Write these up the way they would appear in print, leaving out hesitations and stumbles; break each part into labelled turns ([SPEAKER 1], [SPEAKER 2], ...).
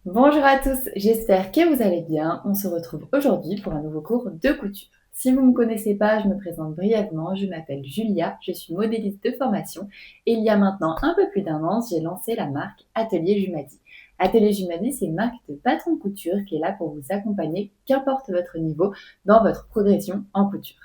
[SPEAKER 1] Bonjour à tous, j'espère que vous allez bien. On se retrouve aujourd'hui pour un nouveau cours de couture. Si vous ne me connaissez pas, je me présente brièvement. Je m'appelle Julia, je suis modéliste de formation et il y a maintenant un peu plus d'1 an, j'ai lancé la marque Atelier Jumadi. Atelier Jumadi, c'est une marque de patron de couture qui est là pour vous accompagner, qu'importe votre niveau, dans votre progression en couture.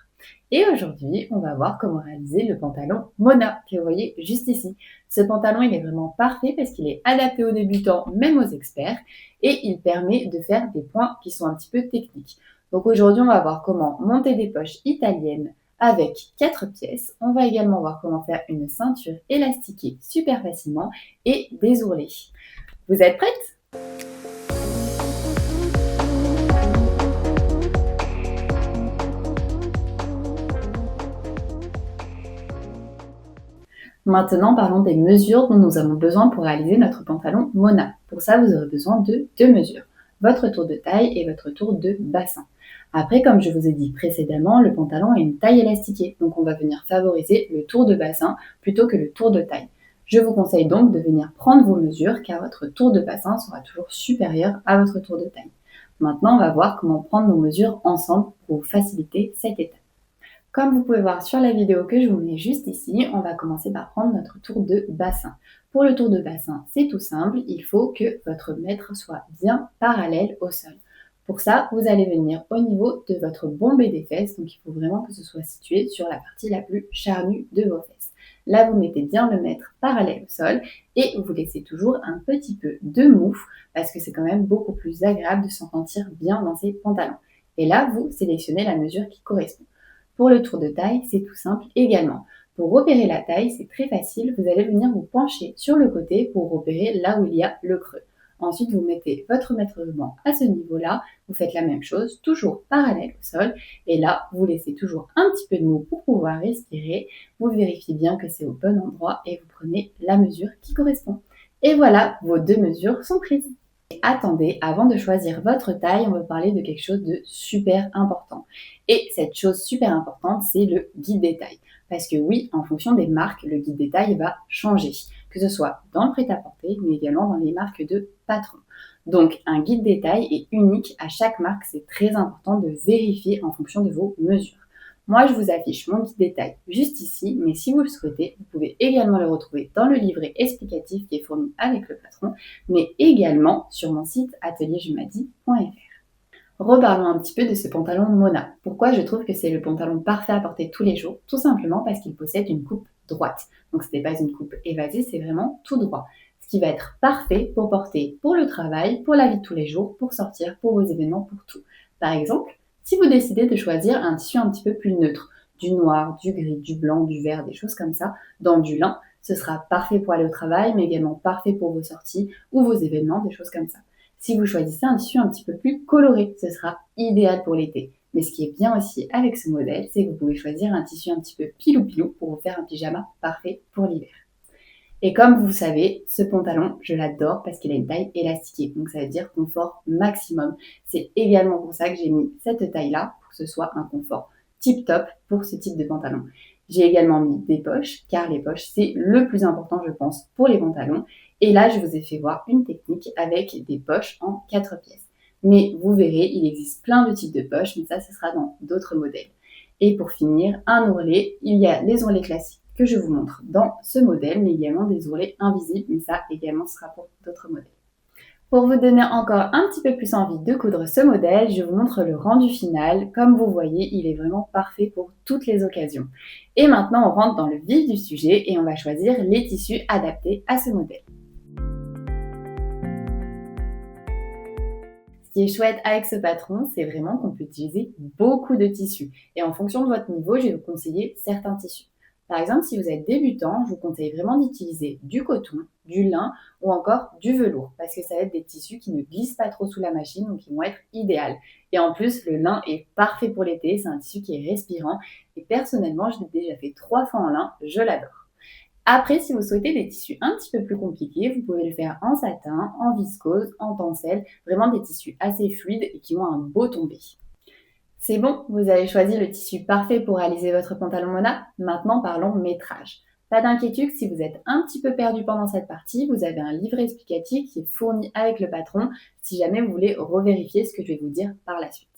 [SPEAKER 1] Et aujourd'hui, on va voir comment réaliser le pantalon Mona, que vous voyez juste ici. Ce pantalon, il est vraiment parfait parce qu'il est adapté aux débutants, même aux experts, et il permet de faire des points qui sont un petit peu techniques. Donc aujourd'hui, on va voir comment monter des poches italiennes avec 4 pièces. On va également voir comment faire une ceinture élastiquée super facilement et des ourlets. Vous êtes prêtes? Maintenant, parlons des mesures dont nous avons besoin pour réaliser notre pantalon Mona. Pour ça, vous aurez besoin de 2 mesures, votre tour de taille et votre tour de bassin. Après, comme je vous ai dit précédemment, le pantalon a une taille élastiquée, donc on va venir favoriser le tour de bassin plutôt que le tour de taille. Je vous conseille donc de venir prendre vos mesures car votre tour de bassin sera toujours supérieur à votre tour de taille. Maintenant, on va voir comment prendre nos mesures ensemble pour vous faciliter cette étape. Comme vous pouvez voir sur la vidéo que je vous mets juste ici, on va commencer par prendre notre tour de bassin. Pour le tour de bassin, c'est tout simple, il faut que votre mètre soit bien parallèle au sol. Pour ça, vous allez venir au niveau de votre bombée des fesses, donc il faut vraiment que ce soit situé sur la partie la plus charnue de vos fesses. Là, vous mettez bien le mètre parallèle au sol et vous laissez toujours un petit peu de mouf parce que c'est quand même beaucoup plus agréable de se sentir bien dans ses pantalons. Et là, vous sélectionnez la mesure qui correspond. Pour le tour de taille, c'est tout simple également. Pour repérer la taille, c'est très facile. Vous allez venir vous pencher sur le côté pour repérer là où il y a le creux. Ensuite, vous mettez votre mètre-ruban à ce niveau-là. Vous faites la même chose, toujours parallèle au sol. Et là, vous laissez toujours un petit peu de mou pour pouvoir respirer. Vous vérifiez bien que c'est au bon endroit et vous prenez la mesure qui correspond. Et voilà, vos 2 mesures sont prises. Attendez, avant de choisir votre taille, on va parler de quelque chose de super important. Et cette chose super importante, c'est le guide des tailles. Parce que oui, en fonction des marques, le guide des tailles va changer. Que ce soit dans le prêt-à-porter, mais également dans les marques de patron. Donc, un guide des tailles est unique à chaque marque. C'est très important de vérifier en fonction de vos mesures. Moi, je vous affiche mon guide détail juste ici, mais si vous le souhaitez, vous pouvez également le retrouver dans le livret explicatif qui est fourni avec le patron, mais également sur mon site atelierjumadi.fr. Reparlons un petit peu de ce pantalon Mona. Pourquoi je trouve que c'est le pantalon parfait à porter tous les jours? Tout simplement parce qu'il possède une coupe droite. Donc ce n'est pas une coupe évasée, c'est vraiment tout droit. Ce qui va être parfait pour porter pour le travail, pour la vie de tous les jours, pour sortir, pour vos événements, pour tout. Par exemple, si vous décidez de choisir un tissu un petit peu plus neutre, du noir, du gris, du blanc, du vert, des choses comme ça, dans du lin, ce sera parfait pour aller au travail, mais également parfait pour vos sorties ou vos événements, des choses comme ça. Si vous choisissez un tissu un petit peu plus coloré, ce sera idéal pour l'été. Mais ce qui est bien aussi avec ce modèle, c'est que vous pouvez choisir un tissu un petit peu pilou-pilou pour vous faire un pyjama parfait pour l'hiver. Et comme vous savez, ce pantalon, je l'adore parce qu'il a une taille élastiquée, donc ça veut dire confort maximum. C'est également pour ça que j'ai mis cette taille-là, pour que ce soit un confort tip-top pour ce type de pantalon. J'ai également mis des poches, car les poches, c'est le plus important, je pense, pour les pantalons. Et là, je vous ai fait voir une technique avec des poches en 4 pièces. Mais vous verrez, il existe plein de types de poches, mais ça, ce sera dans d'autres modèles. Et pour finir, un ourlet, il y a les ourlets classiques que je vous montre dans ce modèle, mais également des ourlets invisibles, mais ça également sera pour d'autres modèles. Pour vous donner encore un petit peu plus envie de coudre ce modèle, je vous montre le rendu final. Comme vous voyez, il est vraiment parfait pour toutes les occasions. Et maintenant, on rentre dans le vif du sujet et on va choisir les tissus adaptés à ce modèle. Ce qui est chouette avec ce patron, c'est vraiment qu'on peut utiliser beaucoup de tissus. Et en fonction de votre niveau, je vais vous conseiller certains tissus. Par exemple, si vous êtes débutant, je vous conseille vraiment d'utiliser du coton, du lin ou encore du velours parce que ça va être des tissus qui ne glissent pas trop sous la machine, donc qui vont être idéaux. Et en plus, le lin est parfait pour l'été, c'est un tissu qui est respirant et personnellement, je l'ai déjà fait 3 fois en lin, je l'adore. Après, si vous souhaitez des tissus un petit peu plus compliqués, vous pouvez le faire en satin, en viscose, en tencel, vraiment des tissus assez fluides et qui ont un beau tombé. C'est bon, vous avez choisi le tissu parfait pour réaliser votre pantalon Mona. Maintenant, parlons métrage. Pas d'inquiétude, si vous êtes un petit peu perdu pendant cette partie, vous avez un livret explicatif qui est fourni avec le patron si jamais vous voulez revérifier ce que je vais vous dire par la suite.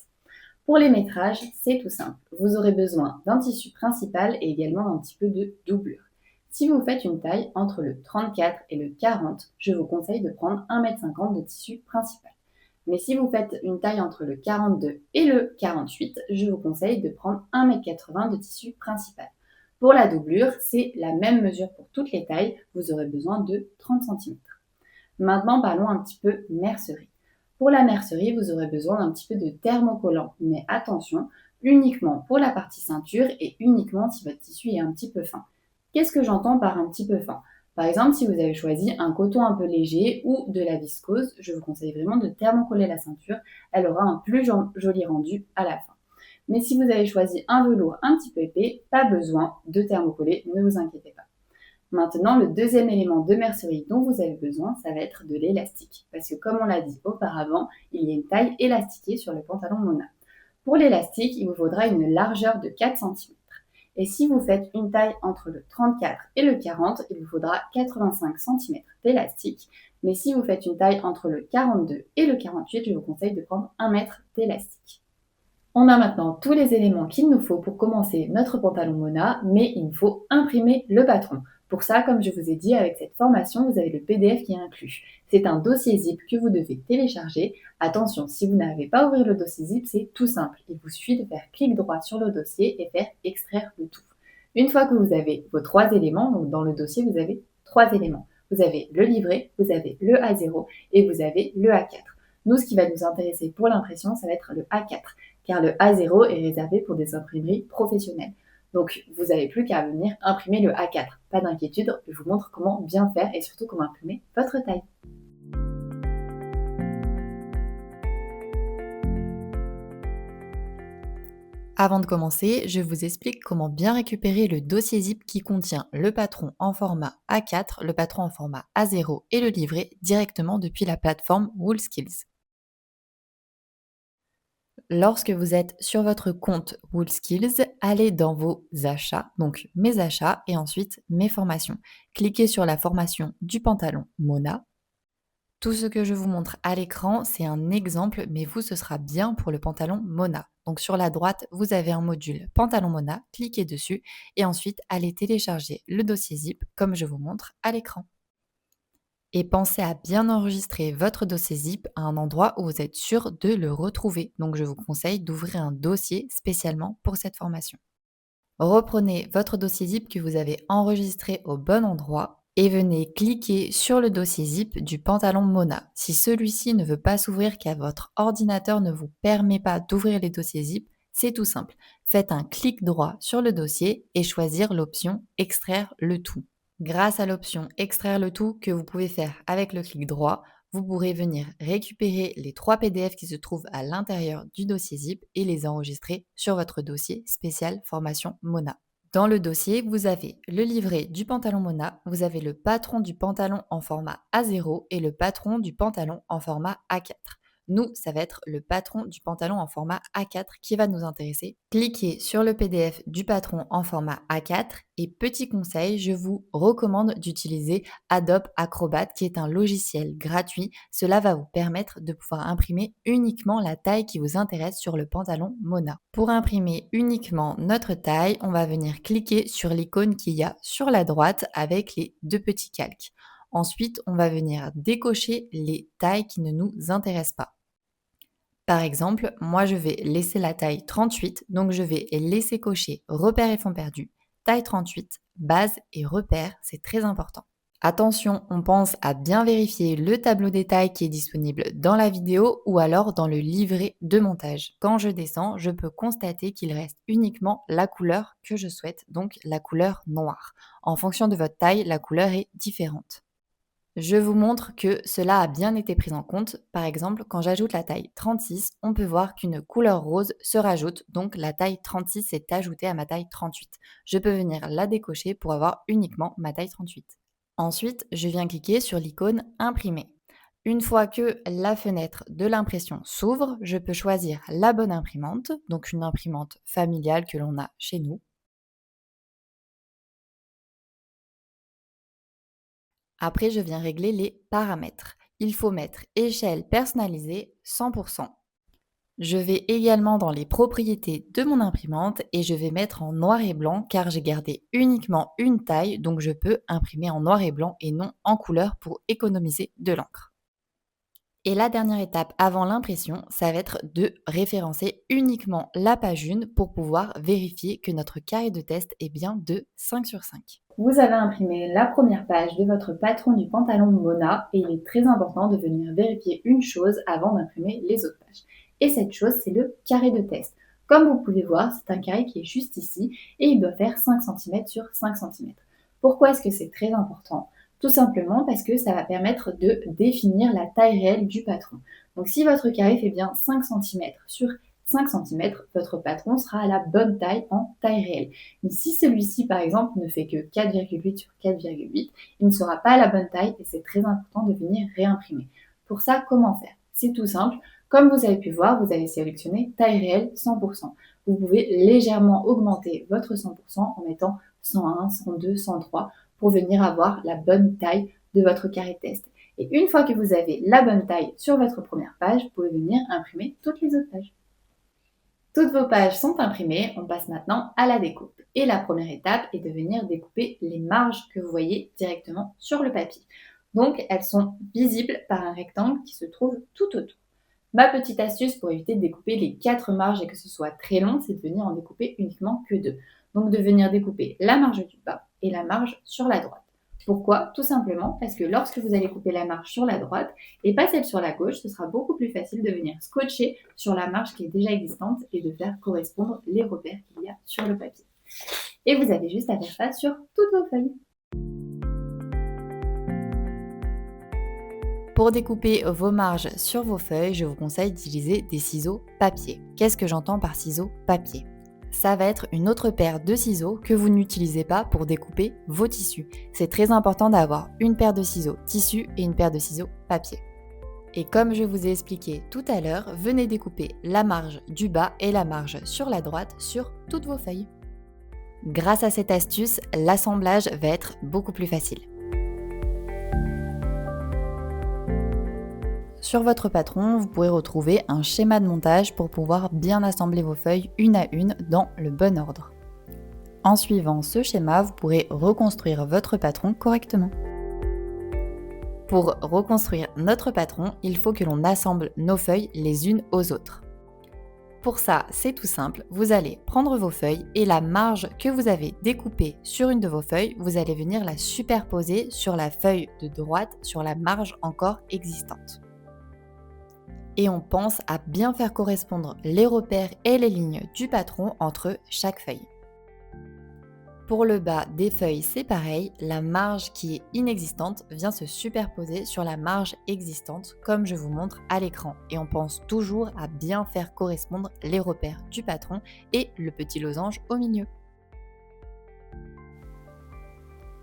[SPEAKER 1] Pour les métrages, c'est tout simple. Vous aurez besoin d'un tissu principal et également d'un petit peu de doublure. Si vous faites une taille entre le 34 et le 40, je vous conseille de prendre 1,50 m de tissu principal. Mais si vous faites une taille entre le 42 et le 48, je vous conseille de prendre 1,80 m de tissu principal. Pour la doublure, c'est la même mesure pour toutes les tailles, vous aurez besoin de 30 cm. Maintenant, parlons un petit peu mercerie. Pour la mercerie, vous aurez besoin d'un petit peu de thermocollant, mais attention, uniquement pour la partie ceinture et uniquement si votre tissu est un petit peu fin. Qu'est-ce que j'entends par un petit peu fin? Par exemple, si vous avez choisi un coton un peu léger ou de la viscose, je vous conseille vraiment de thermocoller la ceinture, elle aura un plus joli rendu à la fin. Mais si vous avez choisi un velours un petit peu épais, pas besoin de thermocoller, ne vous inquiétez pas. Maintenant, le deuxième élément de mercerie dont vous avez besoin, ça va être de l'élastique. Parce que comme on l'a dit auparavant, il y a une taille élastiquée sur le pantalon Mona. Pour l'élastique, il vous faudra une largeur de 4 cm. Et si vous faites une taille entre le 34 et le 40, il vous faudra 85 cm d'élastique. Mais si vous faites une taille entre le 42 et le 48, je vous conseille de prendre 1 mètre d'élastique. On a maintenant tous les éléments qu'il nous faut pour commencer notre pantalon Mona, mais il nous faut imprimer le patron. Pour ça, comme je vous ai dit, avec cette formation, vous avez le PDF qui est inclus. C'est un dossier zip que vous devez télécharger. Attention, si vous n'arrivez pas à ouvrir le dossier zip, c'est tout simple. Il vous suffit de faire clic droit sur le dossier et faire extraire le tout. Une fois que vous avez vos 3 éléments, donc dans le dossier, vous avez 3 éléments. Vous avez le livret, vous avez le A0 et vous avez le A4. Nous, ce qui va nous intéresser pour l'impression, ça va être le A4, car le A0 est réservé pour des imprimeries professionnelles. Donc, vous n'avez plus qu'à venir imprimer le A4. Pas d'inquiétude, je vous montre comment bien faire et surtout comment imprimer votre taille.
[SPEAKER 2] Avant de commencer, je vous explique comment bien récupérer le dossier zip qui contient le patron en format A4, le patron en format A0 et le livret directement depuis la plateforme WoolSkills. Lorsque vous êtes sur votre compte WoolSkills, allez dans vos achats, donc mes achats et ensuite mes formations. Cliquez sur la formation du pantalon Mona. Tout ce que je vous montre à l'écran, c'est un exemple, mais vous, ce sera bien pour le pantalon Mona. Donc sur la droite, vous avez un module pantalon Mona, cliquez dessus et ensuite allez télécharger le dossier zip comme je vous montre à l'écran. Et pensez à bien enregistrer votre dossier zip à un endroit où vous êtes sûr de le retrouver. Donc je vous conseille d'ouvrir un dossier spécialement pour cette formation. Reprenez votre dossier zip que vous avez enregistré au bon endroit et venez cliquer sur le dossier zip du pantalon Mona. Si celui-ci ne veut pas s'ouvrir car votre ordinateur ne vous permet pas d'ouvrir les dossiers zip, c'est tout simple. Faites un clic droit sur le dossier et choisir l'option extraire le tout. Grâce à l'option extraire le tout que vous pouvez faire avec le clic droit, vous pourrez venir récupérer les 3 PDF qui se trouvent à l'intérieur du dossier zip et les enregistrer sur votre dossier spécial formation Mona. Dans le dossier, vous avez le livret du pantalon Mona, vous avez le patron du pantalon en format A0 et le patron du pantalon en format A4. Nous, ça va être le patron du pantalon en format A4 qui va nous intéresser. Cliquez sur le PDF du patron en format A4 et petit conseil, je vous recommande d'utiliser Adobe Acrobat qui est un logiciel gratuit. Cela va vous permettre de pouvoir imprimer uniquement la taille qui vous intéresse sur le pantalon Mona. Pour imprimer uniquement notre taille, on va venir cliquer sur l'icône qu'il y a sur la droite avec les 2 petits calques. Ensuite, on va venir décocher les tailles qui ne nous intéressent pas. Par exemple, moi je vais laisser la taille 38, donc je vais laisser cocher repère et fond perdu, taille 38, base et repère, c'est très important. Attention, on pense à bien vérifier le tableau des tailles qui est disponible dans la vidéo ou alors dans le livret de montage. Quand je descends, je peux constater qu'il reste uniquement la couleur que je souhaite, donc la couleur noire. En fonction de votre taille, la couleur est différente. Je vous montre que cela a bien été pris en compte. Par exemple, quand j'ajoute la taille 36, on peut voir qu'une couleur rose se rajoute, donc la taille 36 est ajoutée à ma taille 38. Je peux venir la décocher pour avoir uniquement ma taille 38. Ensuite, je viens cliquer sur l'icône imprimer. Une fois que la fenêtre de l'impression s'ouvre, je peux choisir la bonne imprimante, donc une imprimante familiale que l'on a chez nous. Après, je viens régler les paramètres. Il faut mettre échelle personnalisée 100%. Je vais également dans les propriétés de mon imprimante et je vais mettre en noir et blanc car j'ai gardé uniquement une taille, donc je peux imprimer en noir et blanc et non en couleur pour économiser de l'encre. Et la dernière étape avant l'impression, ça va être de référencer uniquement la page 1 pour pouvoir vérifier que notre carré de test est bien de 5 sur 5.
[SPEAKER 1] Vous avez imprimé la première page de votre patron du pantalon Mona et il est très important de venir vérifier une chose avant d'imprimer les autres pages. Et cette chose, c'est le carré de test. Comme vous pouvez voir, c'est un carré qui est juste ici et il doit faire 5 cm sur 5 cm. Pourquoi est-ce que c'est très important? Tout simplement parce que ça va permettre de définir la taille réelle du patron. Donc si votre carré fait bien 5 cm sur 5 cm, votre patron sera à la bonne taille en taille réelle. Mais si celui-ci, par exemple, ne fait que 4,8 sur 4,8, il ne sera pas à la bonne taille et c'est très important de venir réimprimer. Pour ça, comment faire? C'est tout simple. Comme vous avez pu voir, vous avez sélectionné taille réelle 100%. Vous pouvez légèrement augmenter votre 100% en mettant 101, 102, 103 pour venir avoir la bonne taille de votre carré test. Et une fois que vous avez la bonne taille sur votre première page, vous pouvez venir imprimer toutes les autres pages. Toutes vos pages sont imprimées, on passe maintenant à la découpe. Et la première étape est de venir découper les marges que vous voyez directement sur le papier. Donc elles sont visibles par un rectangle qui se trouve tout autour. Ma petite astuce pour éviter de découper les 4 marges et que ce soit très long, c'est de venir en découper uniquement que 2. Donc de venir découper la marge du bas et la marge sur la droite. Pourquoi? Tout simplement parce que lorsque vous allez couper la marge sur la droite et pas celle sur la gauche, ce sera beaucoup plus facile de venir scotcher sur la marge qui est déjà existante et de faire correspondre les repères qu'il y a sur le papier. Et vous avez juste à faire ça sur toutes vos feuilles.
[SPEAKER 2] Pour découper vos marges sur vos feuilles, je vous conseille d'utiliser des ciseaux papier. Qu'est-ce que j'entends par ciseaux papier? Ça va être une autre paire de ciseaux que vous n'utilisez pas pour découper vos tissus. C'est très important d'avoir une paire de ciseaux tissu et une paire de ciseaux papier. Et comme je vous ai expliqué tout à l'heure, venez découper la marge du bas et la marge sur la droite sur toutes vos feuilles. Grâce à cette astuce, l'assemblage va être beaucoup plus facile. Sur votre patron, vous pourrez retrouver un schéma de montage pour pouvoir bien assembler vos feuilles une à une dans le bon ordre. En suivant ce schéma, vous pourrez reconstruire votre patron correctement. Pour reconstruire notre patron, il faut que l'on assemble nos feuilles les unes aux autres. Pour ça, c'est tout simple, vous allez prendre vos feuilles et la marge que vous avez découpée sur une de vos feuilles, vous allez venir la superposer sur la feuille de droite sur la marge encore existante. Et on pense à bien faire correspondre les repères et les lignes du patron entre chaque feuille. Pour le bas des feuilles, c'est pareil, la marge qui est inexistante vient se superposer sur la marge existante comme je vous montre à l'écran. Et on pense toujours à bien faire correspondre les repères du patron et le petit losange au milieu.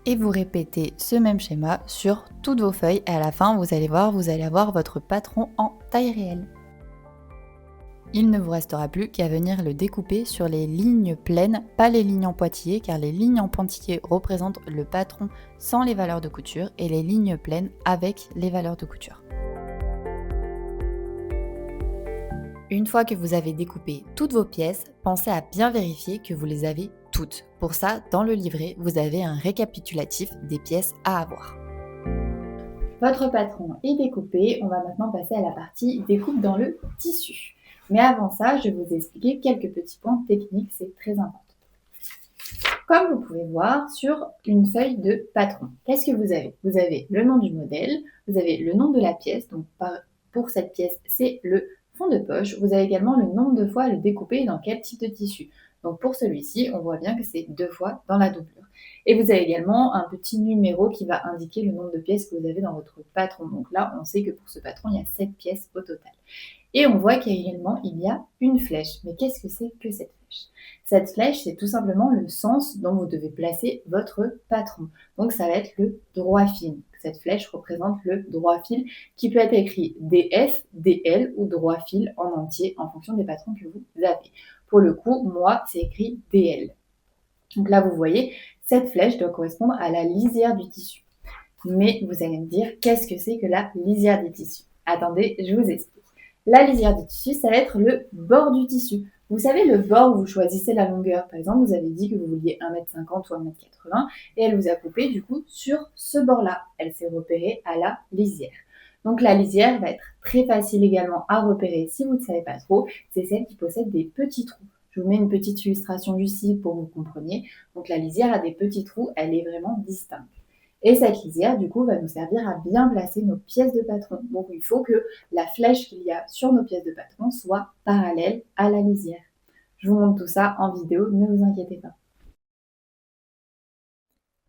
[SPEAKER 2] Et vous répétez ce même schéma sur toutes vos feuilles et à la fin, vous allez voir, vous allez avoir votre patron en taille réelle. Il ne vous restera plus qu'à venir le découper sur les lignes pleines, pas les lignes en pointillés, car les lignes en pointillés représentent le patron sans les valeurs de couture et les lignes pleines avec les valeurs de couture. Une fois que vous avez découpé toutes vos pièces, pensez à bien vérifier que vous les avez toutes. Pour ça, dans le livret, vous avez un récapitulatif des pièces à avoir.
[SPEAKER 1] Votre patron est découpé, on va maintenant passer à la partie découpe dans le tissu. Mais avant ça, je vais vous expliquer quelques petits points techniques, c'est très important. Comme vous pouvez voir sur une feuille de patron, qu'est-ce que vous avez? Vous avez le nom du modèle, vous avez le nom de la pièce, donc pour cette pièce, c'est le fond de poche. Vous avez également le nombre de fois à le découper et dans quel type de tissu. Donc pour celui-ci, on voit bien que c'est 2 fois dans la doublure. Et vous avez également un petit numéro qui va indiquer le nombre de pièces que vous avez dans votre patron. Donc là, on sait que pour ce patron, il y a 7 pièces au total. Et on voit qu'également, il y a une flèche. Mais qu'est-ce que c'est que cette flèche? Cette flèche, c'est tout simplement le sens dont vous devez placer votre patron. Donc ça va être le droit fil. Cette flèche représente le droit fil qui peut être écrit DF, DL ou droit fil en entier en fonction des patrons que vous avez. Pour le coup, moi, c'est écrit DL. Donc là, vous voyez, cette flèche doit correspondre à la lisière du tissu. Mais vous allez me dire, qu'est-ce que c'est que la lisière des tissus? Attendez, je vous explique. La lisière du tissu, ça va être le bord du tissu. Vous savez, le bord où vous choisissez la longueur. Par exemple, vous avez dit que vous vouliez 1,50 m ou 1,80 m et elle vous a coupé du coup sur ce bord-là. Elle s'est repérée à la lisière. Donc la lisière va être très facile également à repérer si vous ne savez pas trop. C'est celle qui possède des petits trous. Je vous mets une petite illustration du site pour que vous compreniez. Donc la lisière a des petits trous, elle est vraiment distincte. Et cette lisière, du coup, va nous servir à bien placer nos pièces de patron. Donc, il faut que la flèche qu'il y a sur nos pièces de patron soit parallèle à la lisière. Je vous montre tout ça en vidéo, ne vous inquiétez pas.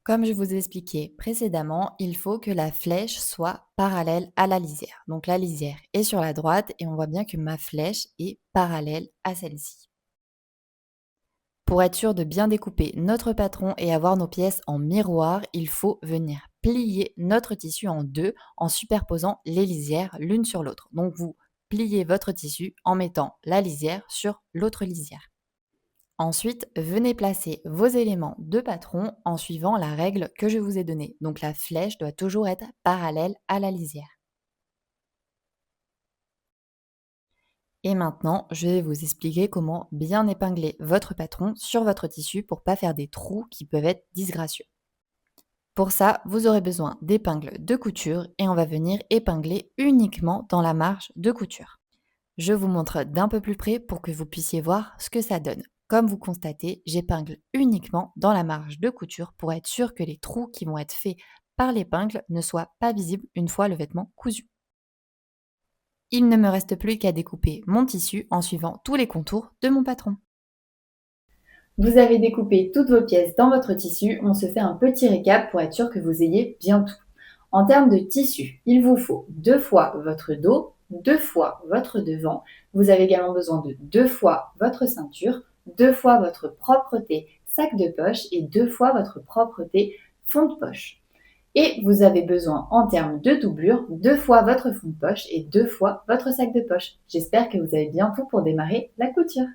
[SPEAKER 2] Comme je vous ai expliqué précédemment, il faut que la flèche soit parallèle à la lisière. Donc la lisière est sur la droite et on voit bien que ma flèche est parallèle à celle-ci. Pour être sûr de bien découper notre patron et avoir nos pièces en miroir, il faut venir plier notre tissu en deux en superposant les lisières l'une sur l'autre. Donc vous pliez votre tissu en mettant la lisière sur l'autre lisière. Ensuite, venez placer vos éléments de patron en suivant la règle que je vous ai donnée. Donc la flèche doit toujours être parallèle à la lisière. Et maintenant, je vais vous expliquer comment bien épingler votre patron sur votre tissu pour ne pas faire des trous qui peuvent être disgracieux. Pour ça, vous aurez besoin d'épingles de couture et on va venir épingler uniquement dans la marge de couture. Je vous montre d'un peu plus près pour que vous puissiez voir ce que ça donne. Comme vous constatez, j'épingle uniquement dans la marge de couture pour être sûr que les trous qui vont être faits par l'épingle ne soient pas visibles une fois le vêtement cousu. Il ne me reste plus qu'à découper mon tissu en suivant tous les contours de mon patron.
[SPEAKER 1] Vous avez découpé toutes vos pièces dans votre tissu. On se fait un petit récap pour être sûr que vous ayez bien tout. En termes de tissu, il vous faut 2 fois votre dos, 2 fois votre devant. Vous avez également besoin de 2 fois votre ceinture, 2 fois votre propreté sac de poche et 2 fois votre propreté fond de poche. Et vous avez besoin en termes de doublure, 2 fois votre fond de poche et 2 fois votre sac de poche. J'espère que vous avez bien tout pour démarrer la couture.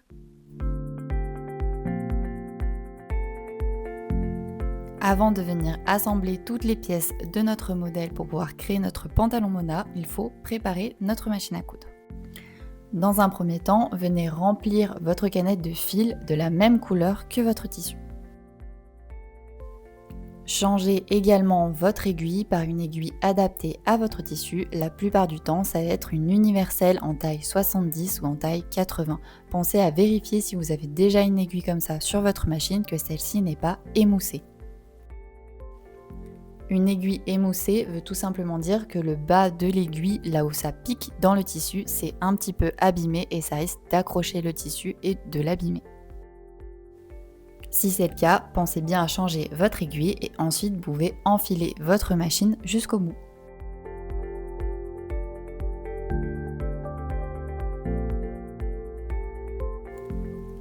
[SPEAKER 2] Avant de venir assembler toutes les pièces de notre modèle pour pouvoir créer notre pantalon Mona, il faut préparer notre machine à coudre. Dans un premier temps, venez remplir votre canette de fil de la même couleur que votre tissu. Changez également votre aiguille par une aiguille adaptée à votre tissu. La plupart du temps, ça va être une universelle en taille 70 ou en taille 80. Pensez à vérifier si vous avez déjà une aiguille comme ça sur votre machine, que celle-ci n'est pas émoussée. Une aiguille émoussée veut tout simplement dire que le bas de l'aiguille, là où ça pique dans le tissu, c'est un petit peu abîmé et ça risque d'accrocher le tissu et de l'abîmer. Si c'est le cas, pensez bien à changer votre aiguille et ensuite vous pouvez enfiler votre machine jusqu'au bout.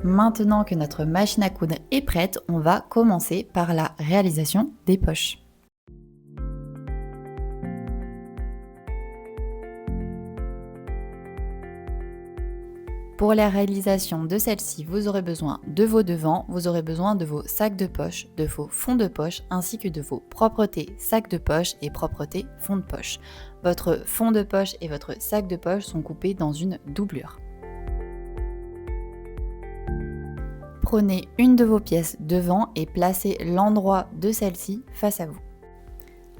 [SPEAKER 2] Maintenant que notre machine à coudre est prête, on va commencer par la réalisation des poches. Pour la réalisation de celle-ci, vous aurez besoin de vos devants, vous aurez besoin de vos sacs de poche, de vos fonds de poche, ainsi que de vos propretés sacs de poche et propretés fonds de poche. Votre fond de poche et votre sac de poche sont coupés dans une doublure. Prenez une de vos pièces devant et placez l'endroit de celle-ci face à vous.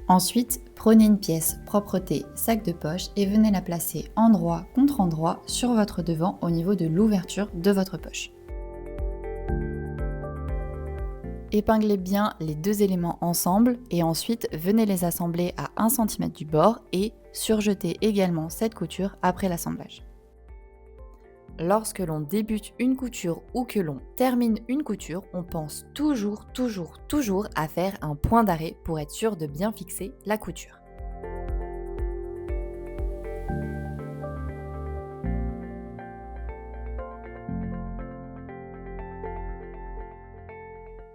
[SPEAKER 2] Ensuite, prenez une pièce propreté sac de poche et venez la placer endroit contre endroit sur votre devant au niveau de l'ouverture de votre poche. Épinglez bien les deux éléments ensemble et ensuite venez les assembler à 1 cm du bord et surjetez également cette couture après l'assemblage. Lorsque l'on débute une couture ou que l'on termine une couture, on pense toujours à faire un point d'arrêt pour être sûr de bien fixer la couture.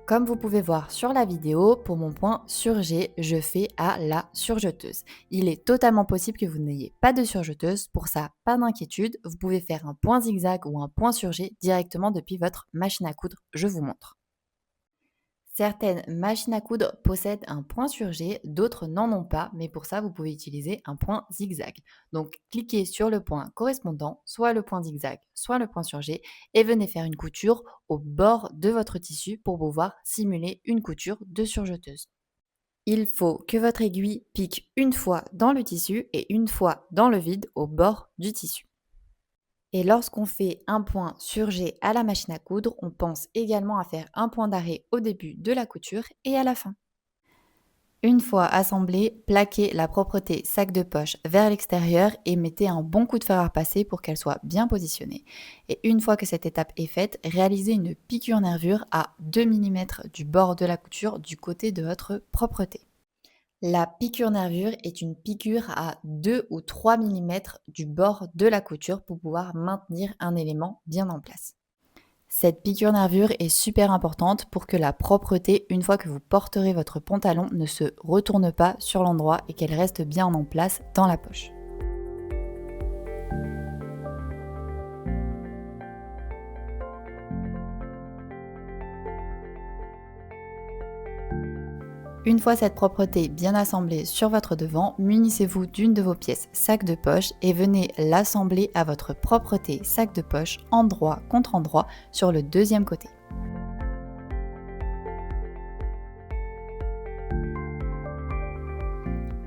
[SPEAKER 2] Comme vous pouvez voir sur la vidéo, pour mon point surjet, je fais à la surjeteuse. Il est totalement possible que vous n'ayez pas de surjeteuse. Pour ça, pas d'inquiétude. Vous pouvez faire un point zigzag ou un point surjet directement depuis votre machine à coudre. Je vous montre. Certaines machines à coudre possèdent un point sur G, d'autres n'en ont pas, mais pour ça, vous pouvez utiliser un point zigzag. Donc, cliquez sur le point correspondant, soit le point zigzag, soit le point sur G, et venez faire une couture au bord de votre tissu pour pouvoir simuler une couture de surjeteuse. Il faut que votre aiguille pique une fois dans le tissu et une fois dans le vide au bord du tissu. Et lorsqu'on fait un point sur G à la machine à coudre, on pense également à faire un point d'arrêt au début de la couture et à la fin. Une fois assemblée, plaquez la propreté sac de poche vers l'extérieur et mettez un bon coup de fer à repasser pour qu'elle soit bien positionnée. Et une fois que cette étape est faite, réalisez une piqûre nervure à 2 mm du bord de la couture du côté de votre propreté. La piqûre nervure est une piqûre à 2 ou 3 mm du bord de la couture pour pouvoir maintenir un élément bien en place. Cette piqûre nervure est super importante pour que la propreté, une fois que vous porterez votre pantalon, ne se retourne pas sur l'endroit et qu'elle reste bien en place dans la poche. Une fois cette propreté bien assemblée sur votre devant, munissez-vous d'une de vos pièces sac de poche et venez l'assembler à votre propreté sac de poche endroit contre endroit sur le deuxième côté.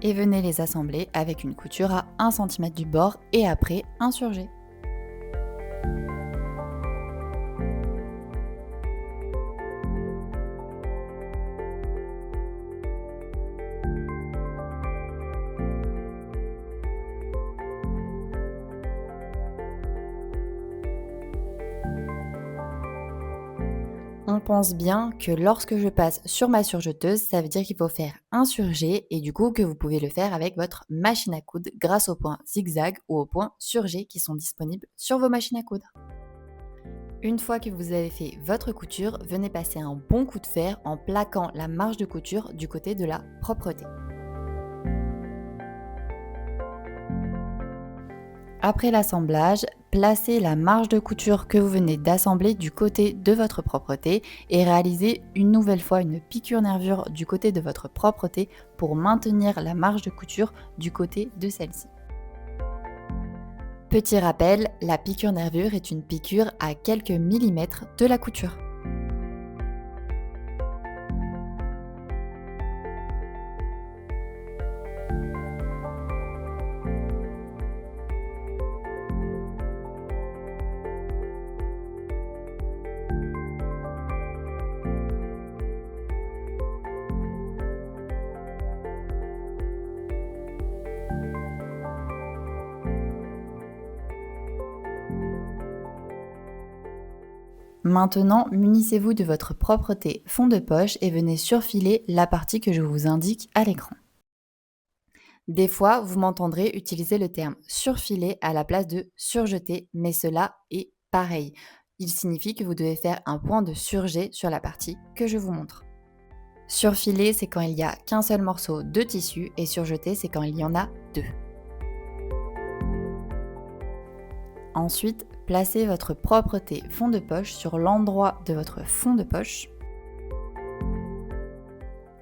[SPEAKER 2] Et venez les assembler avec une couture à 1 cm du bord et après insurgée. On pense bien que lorsque je passe sur ma surjeteuse, ça veut dire qu'il faut faire un surjet et du coup que vous pouvez le faire avec votre machine à coudre grâce au point zigzag ou au point surjet qui sont disponibles sur vos machines à coudre. Une fois que vous avez fait votre couture, venez passer un bon coup de fer en plaquant la marge de couture du côté de la propreté. Après l'assemblage, placez la marge de couture que vous venez d'assembler du côté de votre propreté et réalisez une nouvelle fois une piqûre nervure du côté de votre propreté pour maintenir la marge de couture du côté de celle-ci. Petit rappel, la piqûre nervure est une piqûre à quelques millimètres de la couture. Maintenant, munissez-vous de votre propreté fond de poche et venez surfiler la partie que je vous indique à l'écran. Des fois, vous m'entendrez utiliser le terme surfiler à la place de surjeter, mais cela est pareil. Il signifie que vous devez faire un point de surjet sur la partie que je vous montre. Surfiler, c'est quand il n'y a qu'un seul morceau de tissu et surjeter, c'est quand il y en a deux. Ensuite, placez votre propreté fond de poche sur l'endroit de votre fond de poche.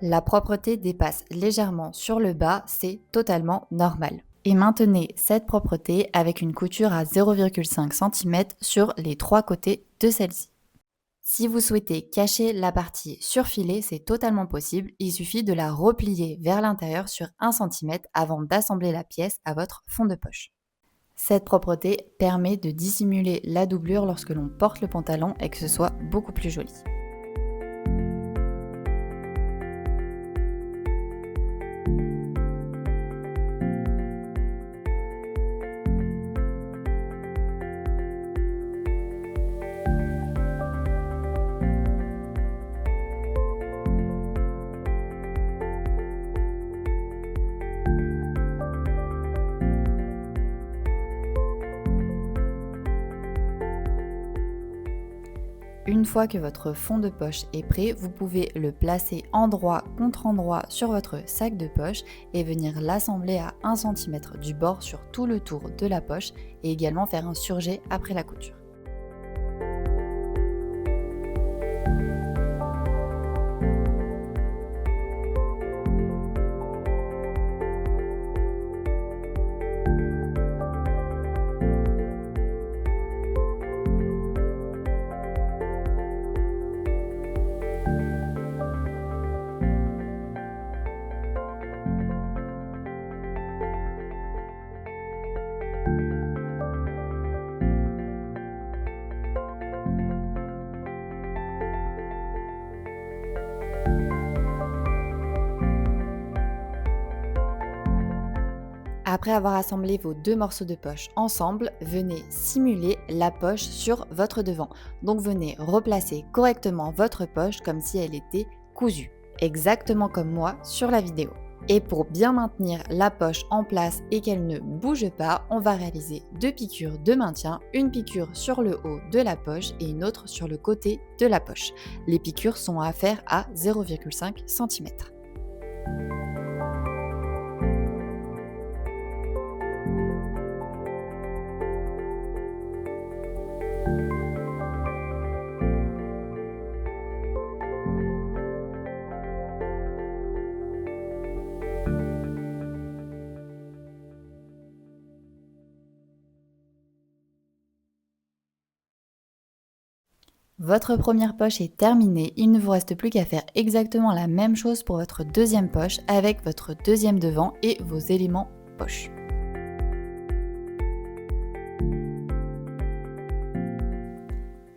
[SPEAKER 2] La propreté dépasse légèrement sur le bas, c'est totalement normal. Et maintenez cette propreté avec une couture à 0,5 cm sur les 3 côtés de celle-ci. Si vous souhaitez cacher la partie surfilée, c'est totalement possible, il suffit de la replier vers l'intérieur sur 1 cm avant d'assembler la pièce à votre fond de poche. Cette propreté permet de dissimuler la doublure lorsque l'on porte le pantalon et que ce soit beaucoup plus joli. Une fois que votre fond de poche est prêt, vous pouvez le placer endroit contre endroit sur votre sac de poche et venir l'assembler à 1 cm du bord sur tout le tour de la poche et également faire un surjet après la couture. Après avoir assemblé vos deux morceaux de poche ensemble, venez simuler la poche sur votre devant. Donc venez replacer correctement votre poche comme si elle était cousue, exactement comme moi sur la vidéo. Et pour bien maintenir la poche en place et qu'elle ne bouge pas, on va réaliser deux piqûres de maintien, une piqûre sur le haut de la poche et une autre sur le côté de la poche. Les piqûres sont à faire à 0,5 cm. Votre première poche est terminée, il ne vous reste plus qu'à faire exactement la même chose pour votre deuxième poche avec votre deuxième devant et vos éléments poche.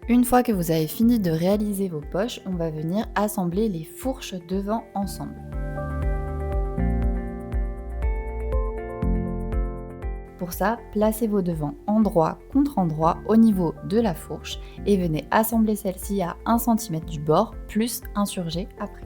[SPEAKER 2] Une fois que vous avez fini de réaliser vos poches, on va venir assembler les fourches devant ensemble. Pour ça, placez vos devants endroit contre endroit au niveau de la fourche et venez assembler celle-ci à 1 cm du bord plus insurger après.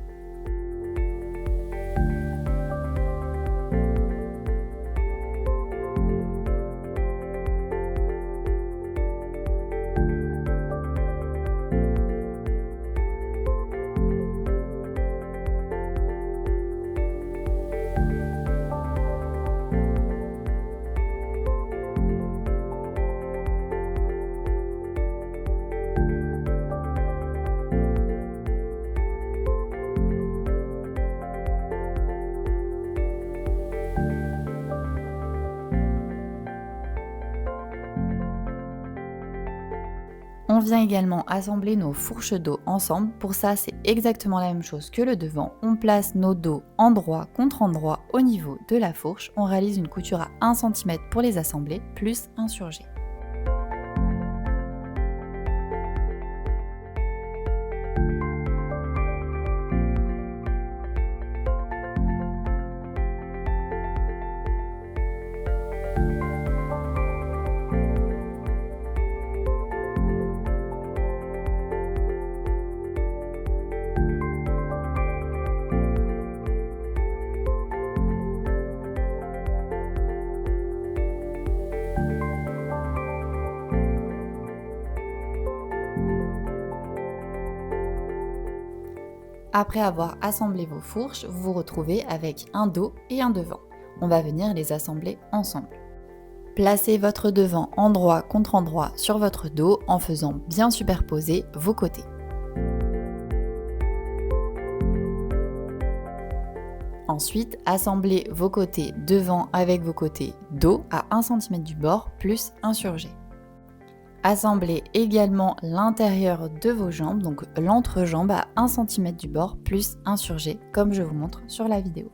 [SPEAKER 2] On vient également assembler nos fourches dos ensemble. Pour ça, c'est exactement la même chose que le devant. On place nos dos endroit contre endroit au niveau de la fourche. On réalise une couture à 1 cm pour les assembler, plus insurger. Après avoir assemblé vos fourches, vous vous retrouvez avec un dos et un devant. On va venir les assembler ensemble. Placez votre devant endroit contre endroit sur votre dos en faisant bien superposer vos côtés. Ensuite, assemblez vos côtés devant avec vos côtés dos à 1 cm du bord plus insurgé. Assemblez également l'intérieur de vos jambes, donc l'entrejambe à 1 cm du bord plus insurgé, comme je vous montre sur la vidéo.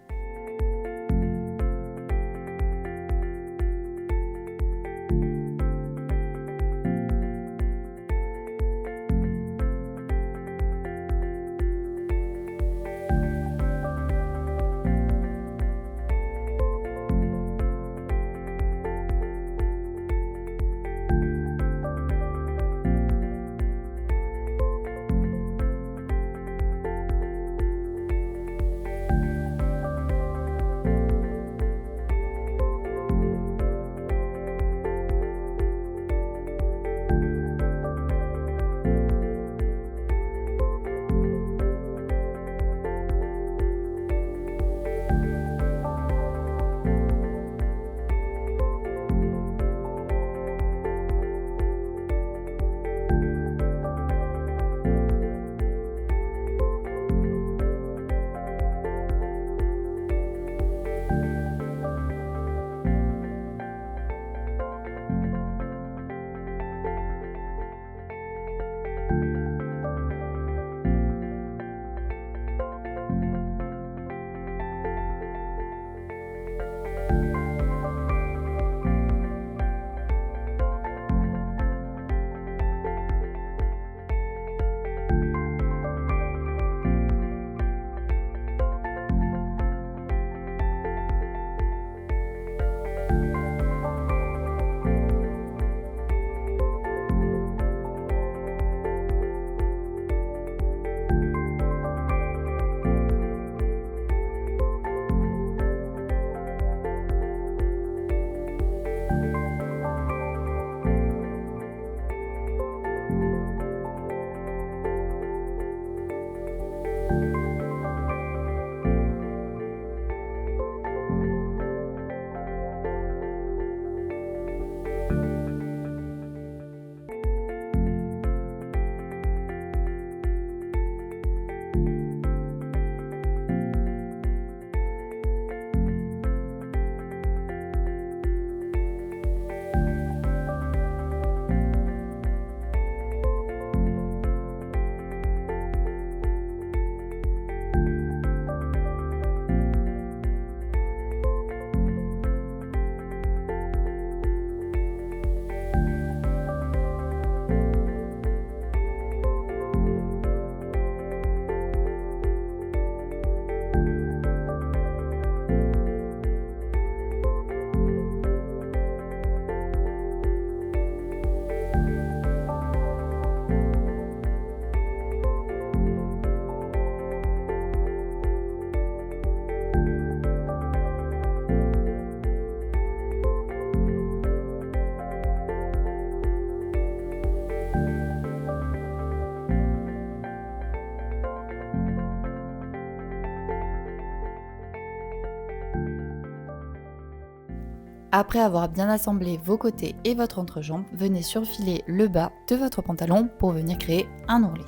[SPEAKER 2] Après avoir bien assemblé vos côtés et votre entrejambe, venez surfiler le bas de votre pantalon pour venir créer un ourlet.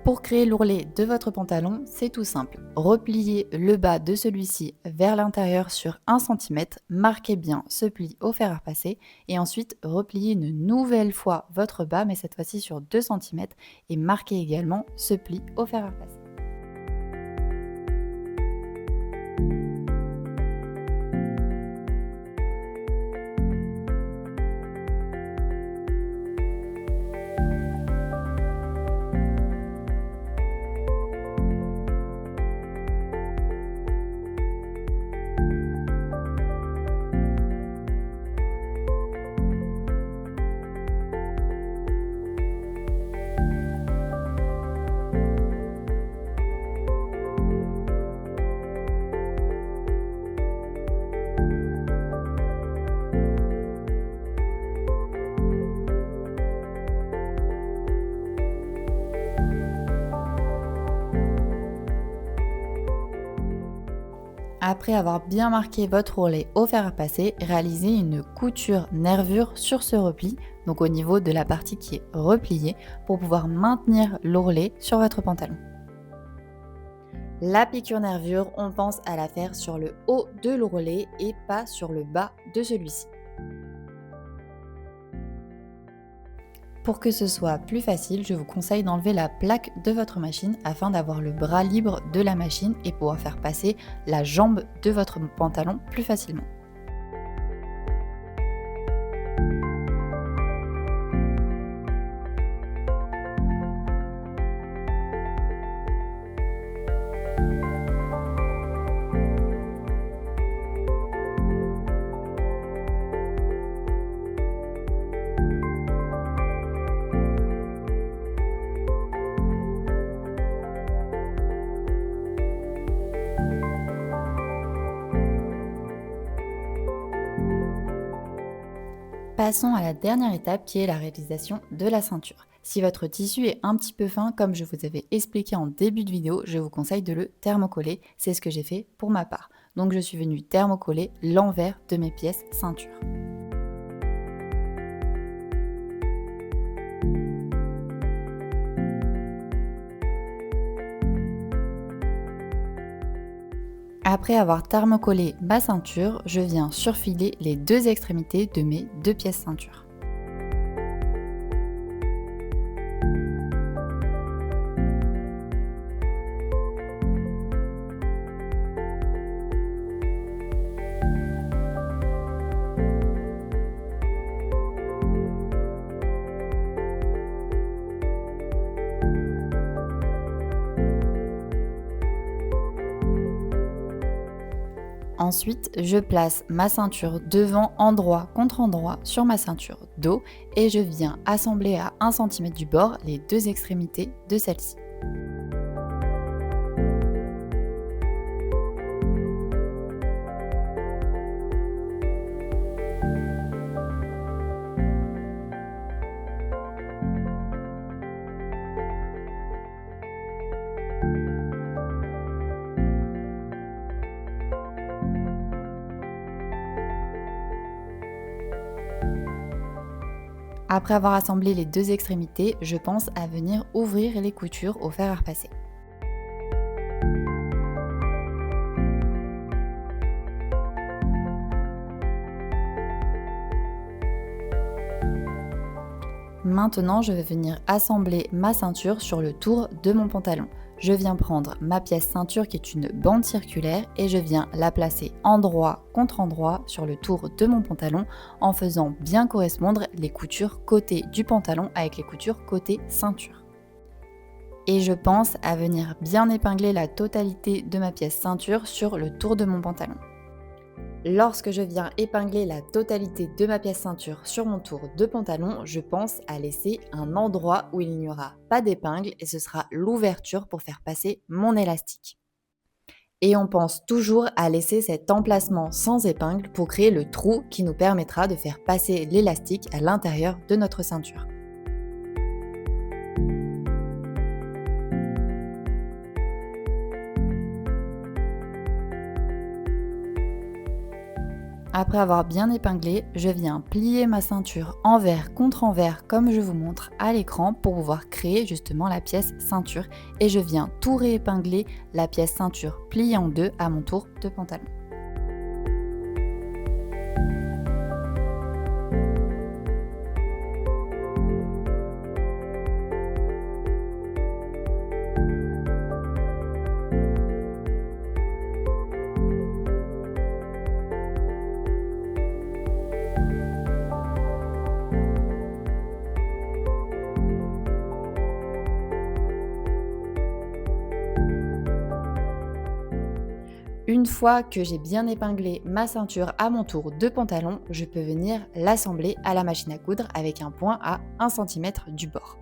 [SPEAKER 2] Pour créer l'ourlet de votre pantalon, c'est tout simple. Repliez le bas de celui-ci vers l'intérieur sur 1 cm, marquez bien ce pli au fer à repasser et ensuite repliez une nouvelle fois votre bas, mais cette fois-ci sur 2 cm et marquez également ce pli au fer à repasser. Après avoir bien marqué votre ourlet au fer à repasser, réalisez une couture nervure sur ce repli, donc au niveau de la partie qui est repliée, pour pouvoir maintenir l'ourlet sur votre pantalon. La piqûre nervure, on pense à la faire sur le haut de l'ourlet et pas sur le bas de celui-ci. Pour que ce soit plus facile, je vous conseille d'enlever la plaque de votre machine afin d'avoir le bras libre de la machine et pouvoir faire passer la jambe de votre pantalon plus facilement. Passons à la dernière étape qui est la réalisation de la ceinture. Si votre tissu est un petit peu fin, comme je vous avais expliqué en début de vidéo, je vous conseille de le thermocoller. C'est ce que j'ai fait pour ma part. Donc je suis venue thermocoller l'envers de mes pièces ceinture. Après avoir thermocollé ma ceinture, je viens surfiler les deux extrémités de mes deux pièces ceinture. Ensuite, je place ma ceinture devant endroit contre endroit sur ma ceinture dos et je viens assembler à 1 cm du bord les deux extrémités de celle-ci. Après avoir assemblé les deux extrémités, je pense à venir ouvrir les coutures au fer à repasser. Maintenant, je vais venir assembler ma ceinture sur le tour de mon pantalon. Je viens prendre ma pièce ceinture qui est une bande circulaire et je viens la placer endroit contre endroit sur le tour de mon pantalon en faisant bien correspondre les coutures côté du pantalon avec les coutures côté ceinture. Et je pense à venir bien épingler la totalité de ma pièce ceinture sur le tour de mon pantalon. Lorsque je viens épingler la totalité de ma pièce ceinture sur mon tour de pantalon, je pense à laisser un endroit où il n'y aura pas d'épingle et ce sera l'ouverture pour faire passer mon élastique. Et on pense toujours à laisser cet emplacement sans épingle pour créer le trou qui nous permettra de faire passer l'élastique à l'intérieur de notre ceinture. Après avoir bien épinglé, je viens plier ma ceinture envers contre envers comme je vous montre à l'écran pour pouvoir créer justement la pièce ceinture et je viens tout réépingler la pièce ceinture pliée en deux à mon tour de pantalon. Une fois que j'ai bien épinglé ma ceinture à mon tour de pantalon, je peux venir l'assembler à la machine à coudre avec un point à 1 cm du bord.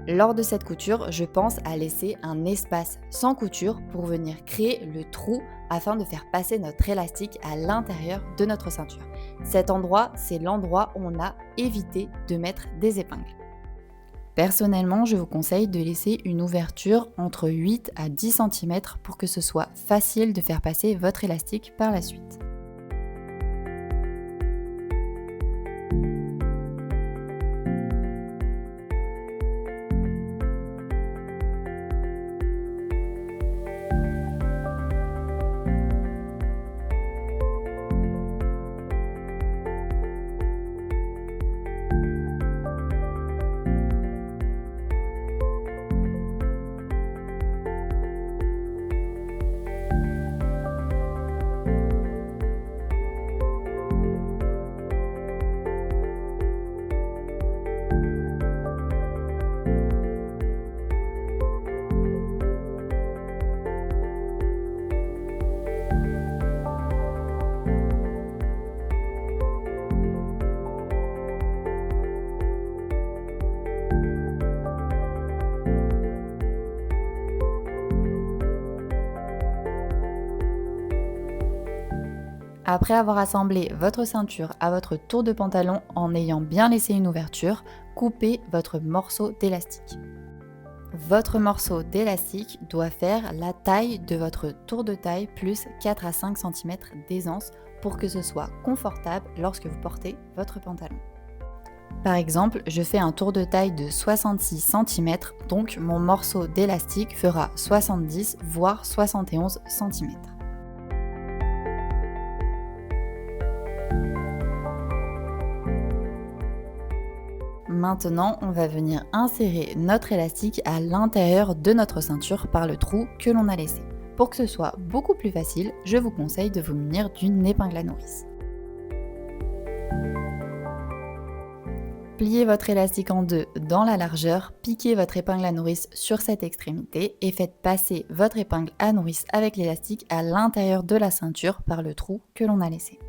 [SPEAKER 2] Lors de cette couture, je pense à laisser un espace sans couture pour venir créer le trou afin de faire passer notre élastique à l'intérieur de notre ceinture. Cet endroit, c'est l'endroit où on a évité de mettre des épingles. Personnellement, je vous conseille de laisser une ouverture entre 8 à 10 cm pour que ce soit facile de faire passer votre élastique par la suite. Après avoir assemblé votre ceinture à votre tour de pantalon en ayant bien laissé une ouverture, coupez votre morceau d'élastique. Votre morceau d'élastique doit faire la taille de votre tour de taille plus 4 à 5 cm d'aisance pour que ce soit confortable lorsque vous portez votre pantalon. Par exemple, je fais un tour de taille de 66 cm, donc mon morceau d'élastique fera 70 voire 71 cm. Maintenant, on va venir insérer notre élastique à l'intérieur de notre ceinture par le trou que l'on a laissé. Pour que ce soit beaucoup plus facile, je vous conseille de vous munir d'une épingle à nourrice. Pliez votre élastique en deux dans la largeur, piquez votre épingle à nourrice sur cette extrémité et faites passer votre épingle à nourrice avec l'élastique à l'intérieur de la ceinture par le trou que l'on a laissé.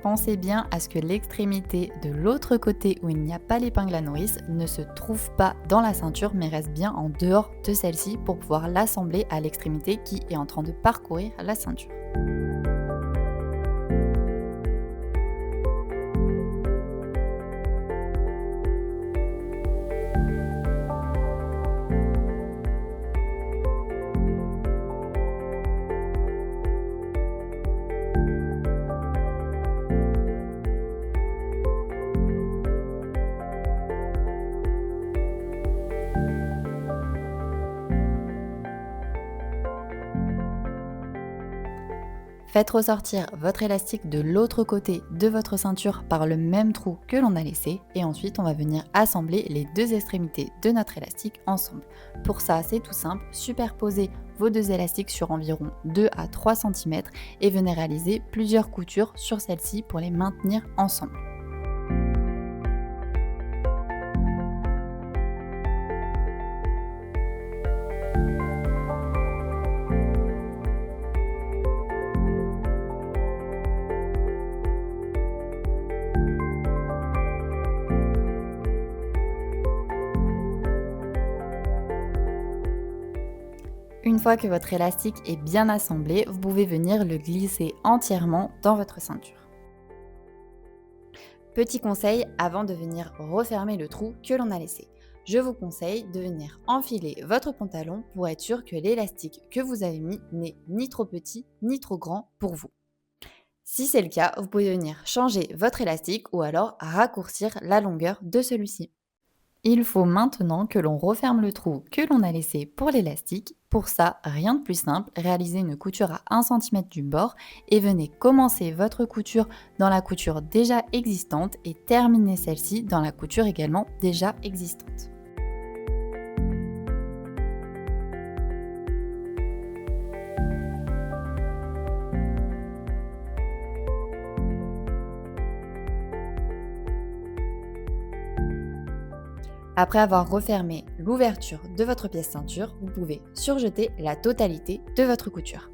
[SPEAKER 2] Pensez bien à ce que l'extrémité de l'autre côté où il n'y a pas l'épingle à nourrice ne se trouve pas dans la ceinture mais reste bien en dehors de celle-ci pour pouvoir l'assembler à l'extrémité qui est en train de parcourir la ceinture. Faites ressortir votre élastique de l'autre côté de votre ceinture par le même trou que l'on a laissé et ensuite on va venir assembler les deux extrémités de notre élastique ensemble. Pour ça, c'est tout simple, superposez vos deux élastiques sur environ 2 à 3 cm et venez réaliser plusieurs coutures sur celles-ci pour les maintenir ensemble. Une fois que votre élastique est bien assemblé, vous pouvez venir le glisser entièrement dans votre ceinture. Petit conseil avant de venir refermer le trou que l'on a laissé. Je vous conseille de venir enfiler votre pantalon pour être sûr que l'élastique que vous avez mis n'est ni trop petit ni trop grand pour vous. Si c'est le cas, vous pouvez venir changer votre élastique ou alors raccourcir la longueur de celui-ci. Il faut maintenant que l'on referme le trou que l'on a laissé pour l'élastique. Pour ça, rien de plus simple, réalisez une couture à 1 cm du bord et venez commencer votre couture dans la couture déjà existante et terminer celle-ci dans la couture également déjà existante. Après avoir refermé l'ouverture de votre pièce ceinture, vous pouvez surjeter la totalité de votre couture.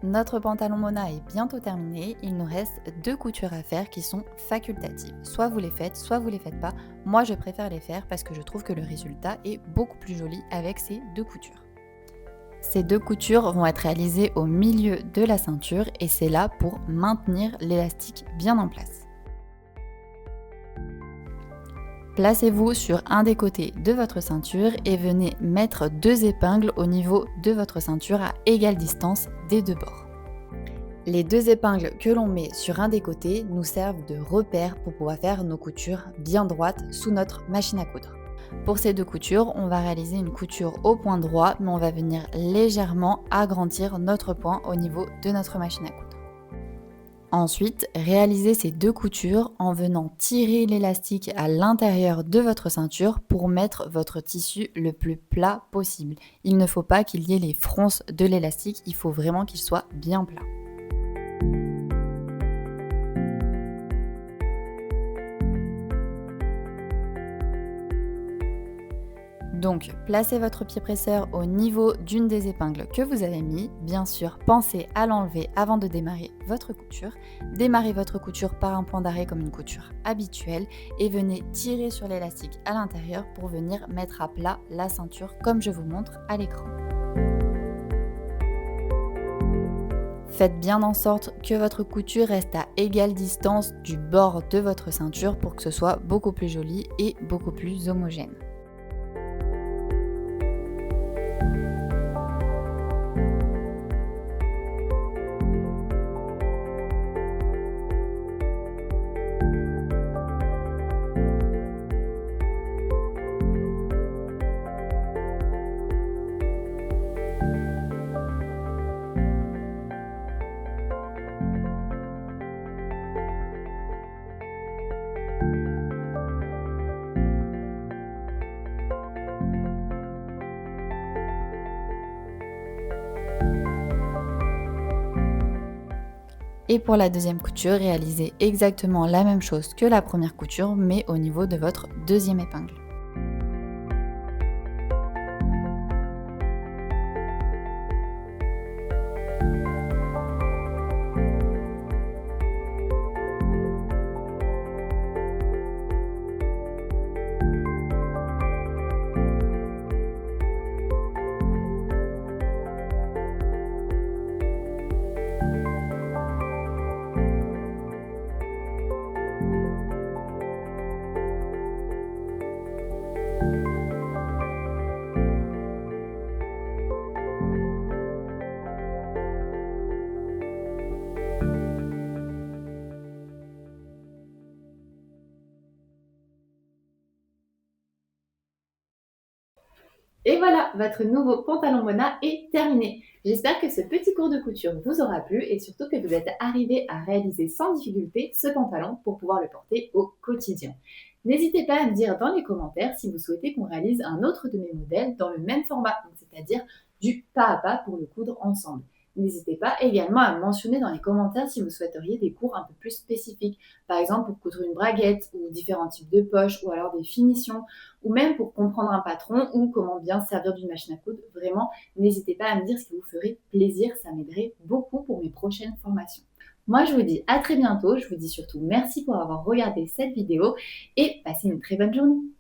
[SPEAKER 2] Notre pantalon Mona est bientôt terminé, il nous reste 2 coutures à faire qui sont facultatives. Soit vous les faites, soit vous les faites pas. Moi je préfère les faire parce que je trouve que le résultat est beaucoup plus joli avec ces 2 coutures. Ces 2 coutures vont être réalisées au milieu de la ceinture et c'est là pour maintenir l'élastique bien en place. Placez-vous sur un des côtés de votre ceinture et venez mettre 2 épingles au niveau de votre ceinture à égale distance des 2 bords. Les 2 épingles que l'on met sur un des côtés nous servent de repère pour pouvoir faire nos coutures bien droites sous notre machine à coudre. Pour ces 2 coutures, on va réaliser une couture au point droit, mais on va venir légèrement agrandir notre point au niveau de notre machine à coudre. Ensuite, réalisez ces 2 coutures en venant tirer l'élastique à l'intérieur de votre ceinture pour mettre votre tissu le plus plat possible. Il ne faut pas qu'il y ait les fronces de l'élastique, il faut vraiment qu'il soit bien plat. Donc, placez votre pied presseur au niveau d'une des épingles que vous avez mis. Bien sûr, pensez à l'enlever avant de démarrer votre couture. Démarrez votre couture par un point d'arrêt comme une couture habituelle et venez tirer sur l'élastique à l'intérieur pour venir mettre à plat la ceinture comme je vous montre à l'écran. Faites bien en sorte que votre couture reste à égale distance du bord de votre ceinture pour que ce soit beaucoup plus joli et beaucoup plus homogène. Et pour la deuxième couture, réalisez exactement la même chose que la première couture, mais au niveau de votre deuxième épingle.
[SPEAKER 1] Et voilà, votre nouveau pantalon Mona est terminé. J'espère que ce petit cours de couture vous aura plu et surtout que vous êtes arrivé à réaliser sans difficulté ce pantalon pour pouvoir le porter au quotidien. N'hésitez pas à me dire dans les commentaires si vous souhaitez qu'on réalise un autre de mes modèles dans le même format, c'est-à-dire du pas à pas pour le coudre ensemble. N'hésitez pas également à mentionner dans les commentaires si vous souhaiteriez des cours un peu plus spécifiques, par exemple pour coudre une braguette ou différents types de poches ou alors des finitions ou même pour comprendre un patron ou comment bien servir d'une machine à coudre. Vraiment, n'hésitez pas à me dire ce qui vous ferait plaisir, ça m'aiderait beaucoup pour mes prochaines formations. Moi, je vous dis à très bientôt. Je vous dis surtout merci pour avoir regardé cette vidéo et passez une très bonne journée.